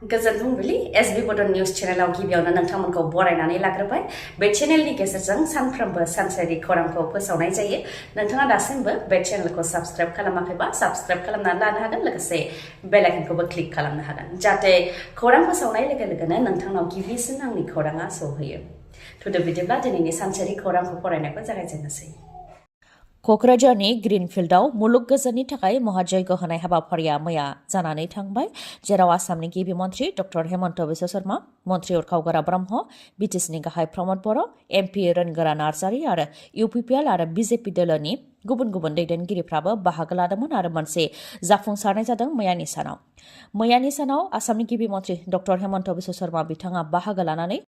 गोजोन फुंबिलि एसबी बडो निउज चेनेलाव गिबियावनो नोंथांमोनखौ बरायनानै लाग्रोबाय बे चेनेलनि गेजेरजों सानफ्रोमबो सानसेयारि खौरांखौ फोसावनाय जायो नोंथाङा दासिमबो बे चेनेलखौ साबस्क्राइब खालामाखैबा साबस्क्राइब खालामनानै लानो हागोन लोगोसे बेल आइकनखौबो क्लिक खालामनो हागोन जाहाथे खौरां फोसावनाय लोगो लोगोनो नोंथांनाव गिबिसिन आंनि खौराङा सौहैयो थुदो बिदिब्ला दिनैनि सानसेयारि खौरांखौ फरायनायखौ जागायजेननोसै क'क्राझारनि ग्रीनफील्डआव मुलुग गोजोननि थाखाय महाजयग होनाय हाबाफारिया मैया जानानै थांबाय जेराव आसामनि गिबि मन्थ्रि डक्टर हेमन्त बिश्व शर्मा मन्थ्रि उरखावगोरा ब्रह्म बिटिसिनि गाहाय प्रमद बर' एमपि रोनगोरा नार्जारी आरो UPPL आरो BJP दोलोनि गुबुन गुबुन दैदेनगिरिफ्राबो बाहागो लादोंमोन आरो मोनसे जाफुंसारनाय जादों मैयानि सानाव आसामनि गिबि मन्थ्रि डक्टर हेमन्त बिश्व शर्मा बिथाङा बाहागो लानानै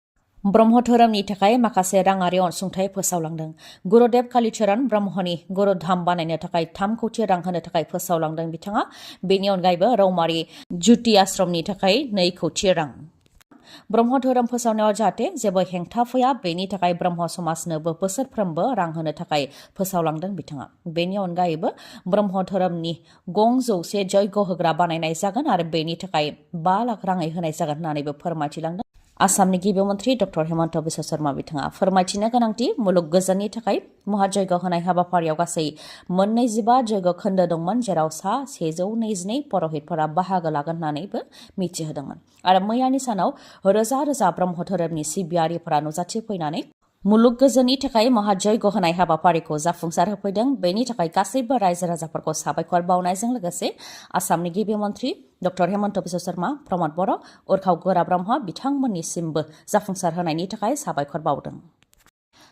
ब्रह्म धोरोमनि थाखाय माखासे राङारि अनसुंथाइ फोसावलांदों गुरुदेव कालीचरण ब्रह्मनि गुरुधाम बानायनो थाखाय 3 कौटि रां होनो थाखाय फोसावलांदों बिथाङा बेनि अनगायैबो रौमारि जुति आश्रमनि थाखाय 2 कौटि रां ब्रह्म धोरोम फोसावनायाव जाहाथे जेबो हेंथा फैया बेनि थाखाय ब्रह्म समाजनोबो बोसोरफ्रोमबो रां होनो थाखाय फोसावलांदों बिथाङा बेनि अनगायैबो ब्रह्म धोरोमनि गं जौसे जयग होग्रा बानायनाय जागोन आरो बेनि थाखाय 5 लाख राङै होनाय जागोन होननानैबो फोरमायथिलांदों आसामनि गिबि मन्थ्रि डक्टर हेमन्त बिश्व शर्मा बिथाङा फोरमायथिनो गोनांथि मुलुग गोजोननि थाखाय महाजयग होनाय हाबाफारियाव गासै 25 जयग खोन्दो दंमोन जेराव सा 122 पुर'हितफोरा बाहागो लागोन होननानैबो मिथिहोदोंमोन आरो मैयानि सानाव रोजा रोजा ब्रह्म धोरोमनि सिबियारिफोरा नुजाथिफैनानै मुलुग गोजोननि थाखाय महाजयग होनाय हाबाफारिखौ जाफुंसार होफैदों बेनि थाखाय गासैबो रायजो राजाफोरखौ साबायखर बावनायजों लोगोसे आसामनि गिबि मन्थ्रि डक्टर हेमन्त बिश्व शर्मा प्रमद बर' उरखावगोरा ब्रह्म बिथांमोननिसिमबो जाफुंसार होनायनि थाखाय साबायखर बावदों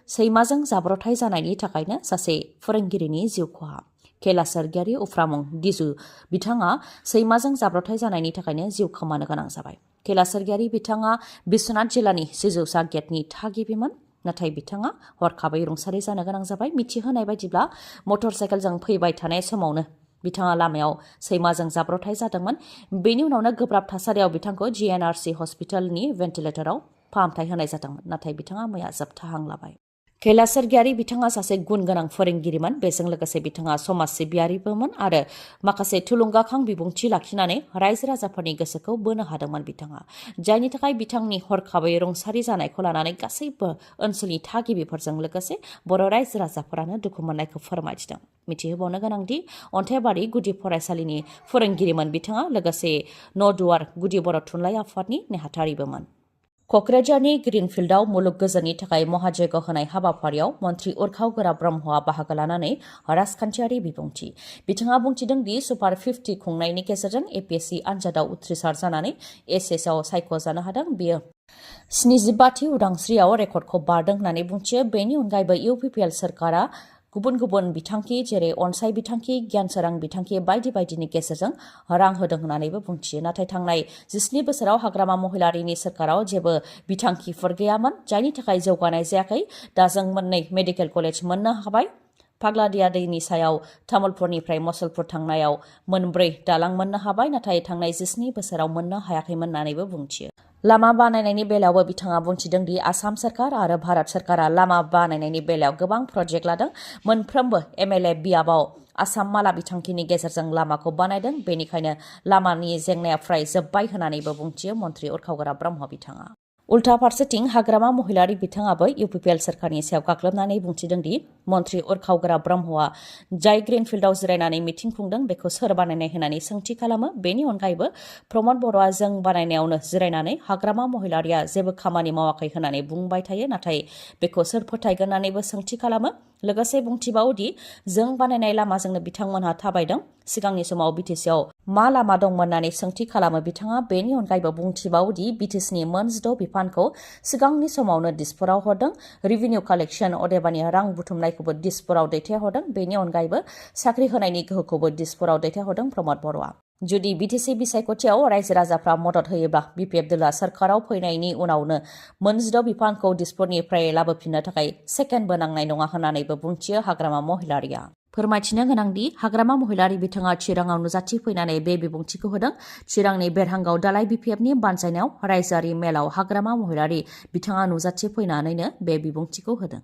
सैमाजों जाब्रथाय जानायनि थाखायनो सासे फोरोंगिरिनि जिउ खहा खेला सोरगियारि उफ्रामुं दिजु बिथाङा सैमाजों जाब्रथाय जानायनि थाखायनो जिउ खोमानो गोनां जाबाय खेला सोरगियारि बिथाङा बिश्वनाथ जिल्लानि सिजौसा गेटनि थागिबिमोन नाथाय बिथाङा हरखाबै रुंसारि जानो गोनां जाबाय मिथिहोनाय बायदिब्ला मटर साइकेलजों फैबाय थानाय समावनो बिथाङा लामायाव सैमाजों जाब्रथाय जादोंमोन बेनि उनावनो गोब्राब थासारियाव बिथांखौ GNRC हस्पिटालनि भेन्टिलेटराव फाहामथाय होनाय जादोंमोन नाथाय बिथाङा मैया जोबथा हां लाबाय खेला सोरगियारि बिथाङा सासे गुन गोनां फोरोंगिरिमोन बेजों लोगोसे बिथाङा समाज सिबियारिबोमोन आरो माखासे थुलुंगाखां बिबुंथि लाखिनानै रायजो राजाफोरनि गोसोखौ बोनो हादोंमोन बिथाङा जायनि थाखाय बिथांनि हरखाबै रुंसारि जानायखौ लानानै गासैबो ओनसोलनि थागिबिफोरजों लोगोसे बर' रायजो राजाफोरानो दुखु मोननायखौ फोरमायथिदों मिथिहोबावनो गोनांदि अन्थाइबारि गुदि फरायसालिनि फोरोंगिरिमोन बिथाङा लोगोसे नदुवार गुदि बर' थुनलाइ आफादनि नेहाथारिबोमोन क'क्राझारनि ग्रीनफील्डआव मुलुग गोजोननि थाखाय महाजयग होनाय हाबाफारियाव मन्थ्रि उरखावगोरा ब्रह्मआ बाहागो लानानै राजखान्थियारि बिबुंथि बिथाङा बुंथिदों दि सुपार 50 खुंनायनि गेजेरजों APSC आनजादाव उथ्रिसार जानानै SS आव सायख'जानो हादों बेयो 75थि उदांस्रियाव रेकर्डखौ बारदों होननानै बुंथियो बेनि अनगायैबो UPPL सोरखारा गुबुन गुबुन बिथांखि जेरै अनसाय बिथांखि गियान सोरां बिथांखि बायदि बायदिनि गेजेरजों रां होदों होननानैबो बुंथियो नाथाय थांनाय 17 बोसोराव हाग्रामा महिलारिनि सोरखाराव जेबो बिथांखिफोर गैयामोन जायनि थाखाय जौगानाय जायाखै दा जों 2 मेडिकेल कलेज मोननो हाबाय फाग्लादिया दैनि सायाव तामुलपुरनिफ्राय मसलपुर थांनायाव 4 दालां मोननो हाबाय नाथाय थांनाय 17 बोसोराव मोननो हायाखैमोन होननानैबो बुंथियो लामा बानायनायनि बेलायावबो बिथाङा बुंथिदों दि आसाम सरकार आरो भारत सरकारा लामा बानायनायनि बेलायाव गोबां प्रजेक्ट लादों मोनफ्रोमबो MLA बियाबाव आसाम माला बिथांखिनि गेजेरजों लामाखौ बानायदों बेनिखायनो लामानि जेंनाया फ्राय जोब्बाय होननानैबो बुंथियो मन्थ्रि उरखावगोरा ब्रह्म बिथाङा उल्था फारसेथिं हाग्रामा महिलारि बिथाङाबो UPPL सोरखारनि सायाव गाग्लोबनानै बुंथिदों दि मन्थ्रि उरखावगोरा ब्रह्मआ जाय ग्रीनफील्डआव जिरायनानै मिटिं खुंदों बेखौ सोर बानायनाय होननानै सोंथि खालामो बेनि अनगायैबो प्रमद बर'आ जों बानायनायावनो जिरायनानै हाग्रामा महिलारिया जेबो खामानि मावाखै होननानै बुंबाय थायो नाथाय बेखौ सोर फोथायगोन होननानैबो सोंथि खालामो लोगोसे बुंथिबावोदि जों बानायनाय लामाजोंनो बिथांमोनहा थाबायदों सिगांनि समाव BTCआव मा लामा दंमोन होननानै सोंथि खालामो बिथाङा बेनि अनगायैबो बुंथिबावोदि BTCनि 6 बिफानखौ सिगांनि समावनो दिसपुराव हरदों रेभिनिउ कालेक्सन अदेबानि रां बुथुमनायखौबो दिसपुराव दैथायहरदों बेनि अनगायैबो साख्रि होनायनि गोहोखौबो दिसपुराव दैथायहरदों प्रमद बर'आ जुदि BTC बिसायख'थियाव रायजो राजाफ्रा मदद होयोब्ला BPF दोला सरकाराव फैनायनि उनावनो 6 बिफानखौ दिसपुरनिफ्राय लाबोफिननो थाखाय सेकेन्डबो नांनाय नङा होननानैबो बुंथियो हाग्रामा महिलारिया फोरमायथिनो गोनांदि हाग्रामा महिलारि बिथाङा चिराङाव नुजाथिफैनानै बे बिबुंथिखौ होदों चिरांनि बेरहांगाव दालाय BPFनि बानजायनायाव रायजोआरि मेलाव हाग्रामा महिलारि बिथाङा नुजाथिफैनानैनो बे बिबुंथिखौ होदों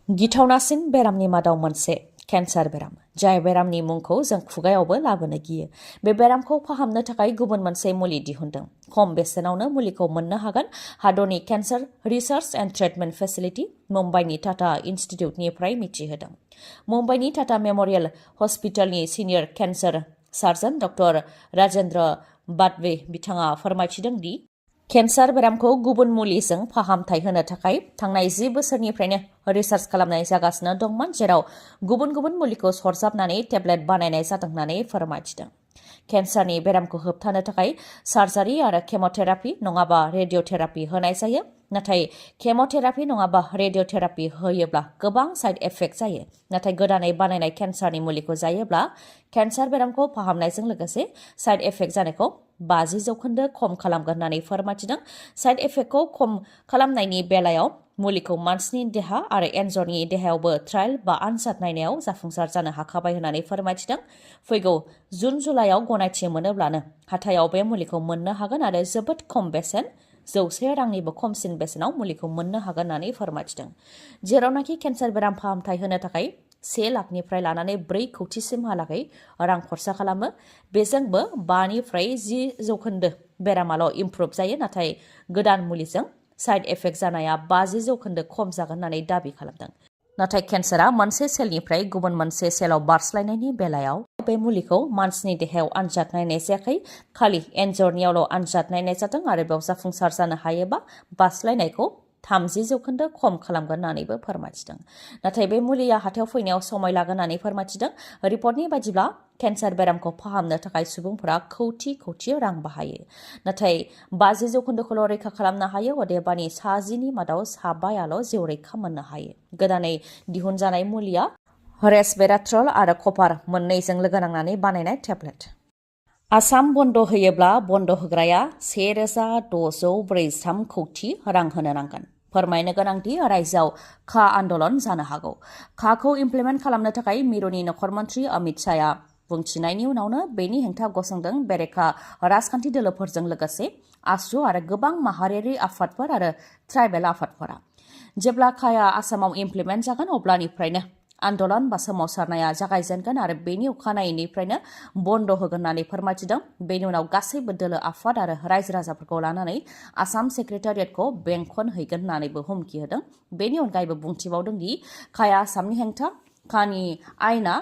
गिथावनासिन बेरामनि मादाव मोनसे केन्सार बेराम जाय बेरामनि मुंखौ जों खुगायावबो लाबोनो गियो। बे बेरामखौ फाहामनो थाखाय गुबुन मोनसे मुलि दिहुनदों। खम बेसेनावनो मुलिखौ मोननो हागोन। हादरनि cancer research and treatment facility मुम्बाइनि टाटा इनस्टिट्युटनिफ्राय मिथिहोदों। मुम्बाइनि टाटा मेम'रियेल हस्पिटालनि senior cancer surgeon doctor Rajendra Badwe बिथाङा फोरमायथिदों दि केन्सार बेरामखौ गुबुन मुलिजों फाहामथाय होनो थाखाय थांनाय 10 बोसोरनिफ्रायनो रिसार्च खालामनाय जागासिनो दंमोन, जेराव गुबुन गुबुन मुलिखौ सरजाबनानै टेब्लेट बानायनाय जादों होननानै फोरमायथिदों। केन्सारनि बेरामखौ होबथानो थाखाय सार्जारि आरो केम'थेरापि नङाबा रेडिय'थेरापि होनाय जायो। नाथाय केम'थेरापि नङाबा रेडिय'थेरापि होयोब्ला गोबां साइड इफेक्ट जायो। नाथाय गोदानै बानायनाय केन्सारनि मुलिखौ जायोब्ला केन्सार बेरामखौ फाहामनायजों लोगोसे साइड इफेक्ट जानायखौ 50% खम खालामगोन होननानै फोरमायथिदों। साइड इफेक्टखौ खम खालामनायनि बेलायाव मुलिखौ मानसिनि देहा आरो एन्जरनि देहायावबो ट्रायल बा आनजाद नायनायाव जाफुंसार जानो हाखाबाय होननानै फोरमायथिदों। फैगौ जुन जुलाइयाव गनायथि मोनोब्लानो हाथायाव बे मुलिखौ मोननो हागोन आरो जोबोद खम बेसेन 100 रांनिबो खमसिन बेसेनाव मुलिखौ मोननो हागोन होननानै फोरमायथिदों। जेरावनाखि केन्सार बेराम फाहामथाय होनो थाखाय 1 लाखनिफ्राय लानानै 4 कौटिसिमहालागै रां खरसा खालामो। बेजोंबो 5निफ्राय 10% बेरामाल' इमप्रुभ जायो। नाथाय गोदान मुलिजों साइड इफेक्ट जानाया 50% खम जागोन होननानै दाबि खालामदों। नाथाय केन्सारा मोनसे सेलनिफ्राय गुबुन मोनसे सेलाव बारस्लायनायनि बेलायाव बे मुलिखौ मानसिनि देहायाव आनजाद नायनाय जायाखै, खालि एन्जरनियावल' आनजाद नायनाय जादों आरो बेयाव जाफुंसार जानो हायोबा बारस्लायनायखौ 30% खम खालामगोन होननानैबो फोरमायथिदों। नाथाय बे मुलिया हाथायाव फैनायाव समय लागोन होननानै फोरमायथिदों। रिपर्टनि बायदिब्ला केन्सार बेरामखौ फाहामनो थाखाय सुबुंफोरा कौटि रां बाहायो। नाथाय 50%खौल' रैखा खालामनो हायो। अदेबानि 10नि मादाव 5याल' जिउ रैखा मोननो हायो। गोदानै दिहुनजानाय मुलिया रेसभेराट्रल आरो कपार मोननैजों लोगो नांनानै बानायनाय टेब्लेट। आसाम बन्द होयोब्ला बन्द होग्राया 1643 कौटि रां होनो नांगोन। फोरमायनो गोनांदि रायजोआव खा आन्दोलन जानो हागौ। खाखौ इमप्लिमेन्ट खालामनो थाखाय मिरुनि नखर मन्त्रि अमित शाहआ बुंथिनायनि उनावनो बेनि हेंथा गसंदों बेरेखा राजखान्थि दोलोफोरजों लोगोसे आसु आरो गोबां माहारियारि आफादफोर आरो ट्राइबेल आफादफोरा। जेब्ला खाया आसामाव इमप्लिमेन्ट जागोन अब्लानिफ्रायनो आन्दोलन बा सोमावसारनाया जागायजेनगोन आरो बेनि अखानायैनिफ्रायनो बन्द होगोन होननानै फोरमायथिदों। बेनि उनाव गासैबो दोलो आफाद आरो रायजो राजाफोरखौ लानानै आसाम सेक्रेटारियेटखौ बेंखन हैगोन होननानैबो हुमखि होदों। बेनि अनगायैबो बुंथिबावदों दि खाया आसामनि हेंथा, खानि आयेना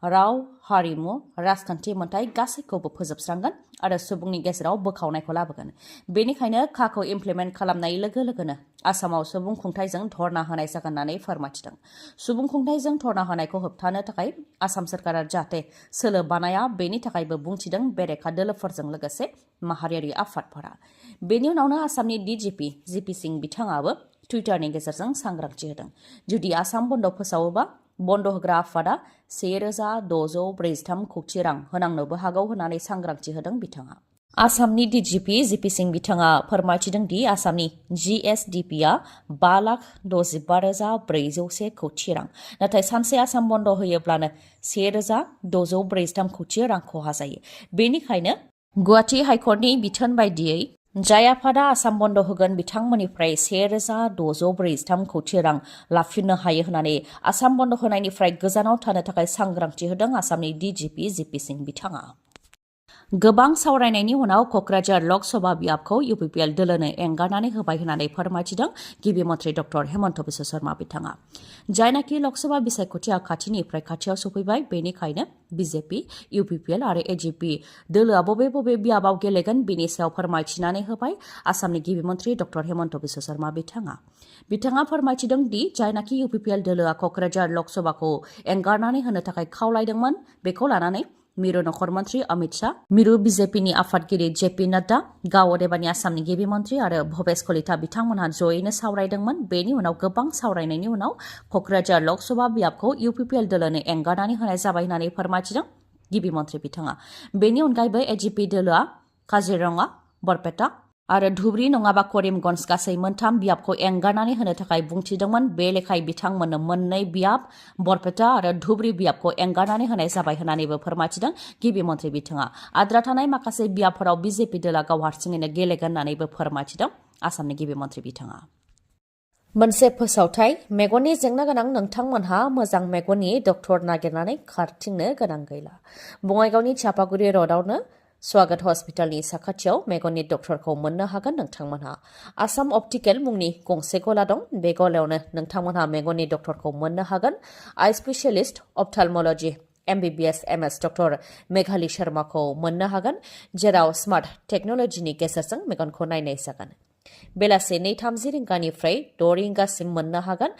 राव, हारिमु, राजखान्थि मोन्थाय गासैखौबो फोजोबस्रांगोन आरो सुबुंनि गेजेराव बोखावनायखौ लाबोगोन। बेनिखायनो खाखौ इमप्लिमेन्ट खालामनाय लोगो लोगोनो आसामाव सुबुं खुंथायजों धर्ना होनाय जागोन होननानै फोरमायथिदों। सुबुं खुंथायजों धर्ना होनायखौ होबथानो थाखाय आसाम सरकारा जाहाथे सोलो बानाया बेनि थाखायबो बुंथिदों बेरेखा दोलोफोरजों लोगोसे माहारियारि आफादफोरा। बेनि उनावनो आसामनि डिजिपि जिपि सिं बिथाङाबो टुइटारनि गेजेरजों सांग्रांथि होदों। जुदि आसाम बन्द फोसावोबा बन्द होग्रा आफादा 1643 कौटि रां होनांनोबो हागौ होननानै सांग्रांथि होदों बिथाङा। आसामनि डिजिपि जिपि सिं बिथाङा फोरमायथिदों दि आसामनि जिएसडिपिआ 5,65,401 कौटि रां। नाथाय सानसे आसाम बन्द होयोब्लानो 1643 कौटि रां खहा जायो। बेनिखायनो गुवाहाटी हाइकर्टनि बिथोन बायदियै जाय आफादा आसाम बन्द होगोन बिथांमोननिफ्राय 1643 कौटि रां लाफिननो हायो होननानै आसाम बन्द होनायनिफ्राय गोजानाव थानो थाखाय सांग्रांथि होदों आसामनि डिजिपि जिपि सिं बिथाङा। गोबां सावरायनायनि उनाव कक्राझार लकसभा बियाबखौ UPPL दोलोनो एंगारनानै होबाय होननानै फोरमायथिदों गिबि मन्त्रि डक्टर हेमन्त बिश्व शर्मा बिथाङा। जायनाखि लकसभा बिसायख'थिया खाथिनिफ्राय खाथियाव सफैबाय, बेनिखायनो BJP, UPPL आरो AGP दोलोआ बबे बबे बियाबाव गेलेगोन बेनि सायाव फोरमायथिनानै होबाय आसामनि गिबि मन्त्रि डक्टर हेमन्त बिश्व शर्मा बिथाङा। बिथाङा फोरमायथिदों दि जायनाखि UPPL दोलोआ कक्राझार लकसभाखौ एंगारनानै होनो थाखाय खावलायदोंमोन, बेखौ लानानै मिरु नखर मन्त्रि अमित शाह, मिरु BJPनि आफादगिरि JP नड्डा, गाव अदेबानि आसामनि गिबि मन्त्रि आरो भबेश कलिता बिथांमोनहा जयैनो सावरायदोंमोन। बेनि उनाव गोबां सावरायनायनि उनाव कक्राझार लकसभा बियाबखौ UPPL दोलोनो एंगारनानै होनाय जाबाय होननानै फोरमायथिदों गिबि मन्त्रि बिथाङा। बेनि अनगायैबो AGP दोलोआ काजिरङा, बरपेटा आरो धुबरी नङाबा करिमगन्ज गासै 3 बियाबखौ एंगारनानै होनो थाखाय बुंथिदोंमोन। बे लेखायै बिथांमोननो 2 बियाब बरपेटा आरो धुबरी बियाबखौ एंगारनानै होनाय जाबाय होननानैबो फोरमायथिदों गिबि मन्त्रि बिथाङा। आद्रा थानाय माखासे बियाबफोराव BJP दोला गाव हारसिङैनो गेलेगोन होननानैबो फोरमायथिदों आसामनि गिबि मन्त्रि बिथाङा। मोनसे फोसावथाय मेगननि जेंना गोनां नोंथांमोनहा मोजां मेगननि डक्टर नागिरनानै खारथिंनो गोनां गैला। बङाइगावनि चापागुरि र'डआवनो स्वागत हस्पिटालनि साखाथियाव मेगननि डक्टरखौ मोननो हागोन नोंथांमोनहा। आसाम अप्टिकेल मुंनि गंसे गला दं। बे गलायावनो नोंथांमोनहा मेगननि डक्टरखौ मोननो हागोन। Eye specialist ophthalmology MBBS MS doctor Meghali शर्माखौ मोननो हागोन, जेराव स्मार्ट टेक्न'लजिनि गेजेरजों मेगनखौ नायनाय जागोन। बेलासे 2:30 रिंगानिफ्राय 6 रिंगासिम मोननो हागोन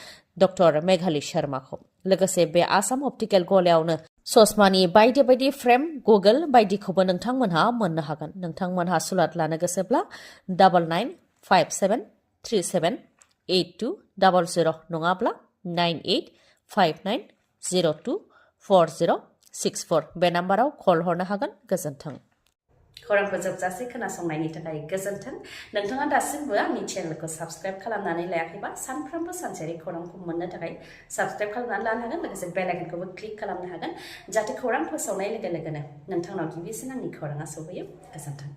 डक्टर मेघाली शर्माखौ। लोगोसे बे आसाम अप्टिकेल गलायावनो ससमानि बायदि बायदि फ्रेम, गुगल बायदिखौबो नोंथांमोनहा मोननो हागोन। नोंथांमोनहा सुलाद लानो गोसोब्ला 9957378200 नङाब्ला 9859024064 बे नाम्बाराव कल हरनो हागोन। गोजोन्थों। खौरांखौ जोबजासे खोनासंनायनि थाखाय गोजोन्थों। नोंथाङा दासिमबो आंनि चेनेलखौ साबस्क्राइब खालामनानै लायाखैबा सानफ्रोमबो सानसेयारि खौरांखौ मोननो थाखाय साबस्क्राइब खालामनानै लानो हागोन। लोगोसे बेल आइकनखौबो क्लिक खालामनो हागोन, जाहाथे खौरां फोसावनाय लोगो लोगोनो नोंथांनाव गिबिसिन आंनि खौराङा सौहैयो। गोजोन्थों।